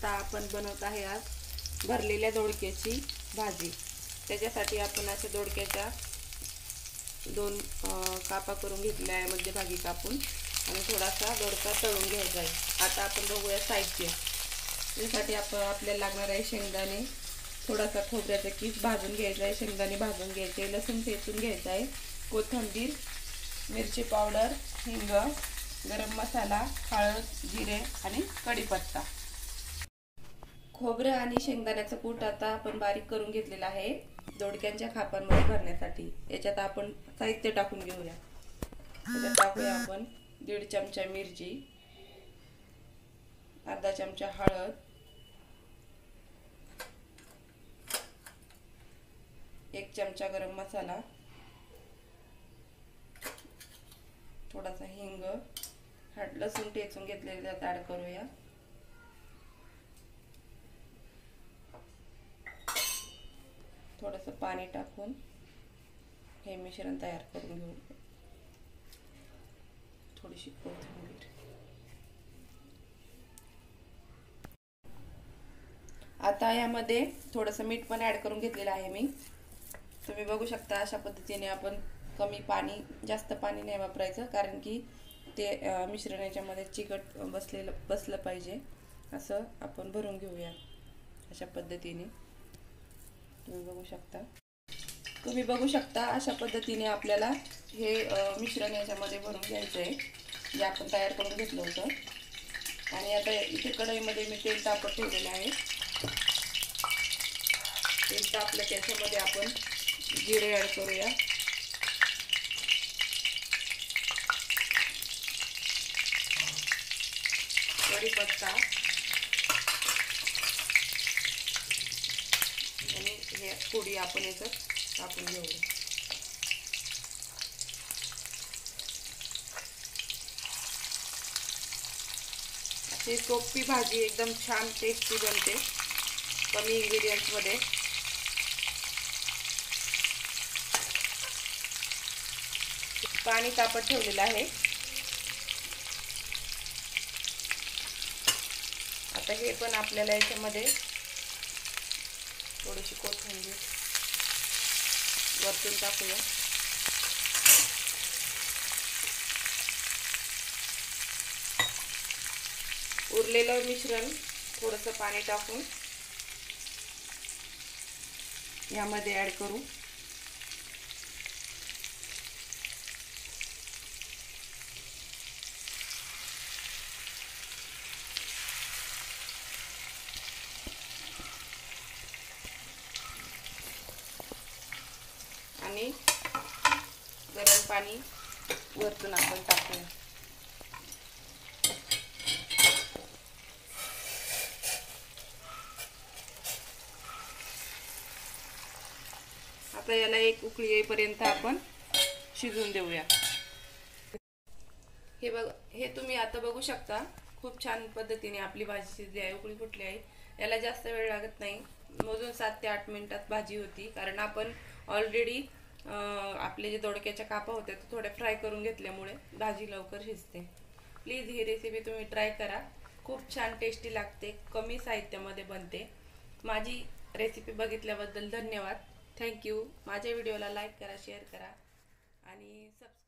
आता आपण बनवत आहे आज भरलेल्या दोडक्याची भाजी। त्याच्यासाठी आपण अशा दोडक्याच्या दोन कापा करून घेतल्या आहे, मध्यभागी कापून, आणि थोडासा दोडका तळून घ्यायचा आहे। आता आपण बघूया साहित्य। यासाठी आपल्याला लागणार आहे शेंगदाणे, थोडासा खोबऱ्याचा किस भाजून घ्यायचा आहे, शेंगदाणे भाजून घ्यायचे, लसूण ठेचून घ्यायचा आहे, कोथिंबीर, मिरची पावडर, हिंग, गरम मसाला, हळद, जिरे आणि कढीपत्ता। खोबरं आणि शेंगदाण्याचं कूट आता आपण बारीक करून घेतलेला आहे दोडक्यांच्या खापांमध्ये भरण्यासाठी। याच्यात आपण साहित्य टाकून घेऊया। याच्यात टाकूया आपण 1.5 चमचा मिरची, अर्धा चमचा हळद, 1 चमचा गरम मसाला, थोडासा हिंग, लसूण ठेचून घेतलेले त्यात ऍड करूया। थोडंसं पाणी टाकून हे मिश्रण तयार करून घेऊ। थोडीशी कोथिंबीर। आता यामध्ये थोडंसं मीठ पण ऍड करून घेतलेलं आहे मी। तुम्ही बघू शकता अशा पद्धतीने आपण कमी पाणी, जास्त पाणी नाही वापरायचं, कारण की ते मिश्रण याच्यामध्ये चिकट बसलं पाहिजे। असं आपण भरून घेऊया अशा पद्धतीने। तुम्ही बघू शकता अशा पद्धतीने आपल्याला हे मिश्रण याच्यामध्ये भरून घ्यायचं आहे, जे आपण तयार करून घेतलं होतं। आणि आता इथे कढईमध्ये मी तेल तापत ठेवलेलं आहे। तेल तापलं त्याच्यामध्ये आपण जिरे ऍड करूया, कढीपत्ता, आणि हे फोडी आपण याच्यात टाकून घेऊया। अशी सोपी भाजी एकदम छान टेस्टी बनते कमी इंग्रेडियंट्स मध्ये। पाणी तापत ठेवलेलं आहे। आता हे पण आपल्याला याच्यामध्ये थोडीशी कोथिंबीर वरतून टाकूया। उरलेलं मिश्रण थोडंसं पाणी टाकून यामध्ये ऍड करू। आणि गरम पाणी वरतून आपण टाकूया। आता याला एक उकळी येईपर्यंत आपण शिजवून देऊया। हे तुम्ही आता बघू शकता, खूप छान पद्धतीने आपली भाजी शिजली आहे, उकळी फुटली आहे। याला जास्त वेळ लागत नाही, मोजून 7 ते 8 मिनिटात भाजी होती, कारण आपण ऑलरेडी आपले जे दोडक्याच्या कापा होते ते थोडे फ्राय करून घेतल्यामुळे भाजी लवकर शिजते। प्लीज ही रेसिपी तुम्ही ट्राय करा, खूप छान टेस्टी लागते, कमी साहित्यामध्ये बनते। माझी रेसिपी बघितल्याबद्दल धन्यवाद। थँक्यू। माझ्या व्हिडिओला लाईक करा, शेअर करा आणि सबस्क्राईब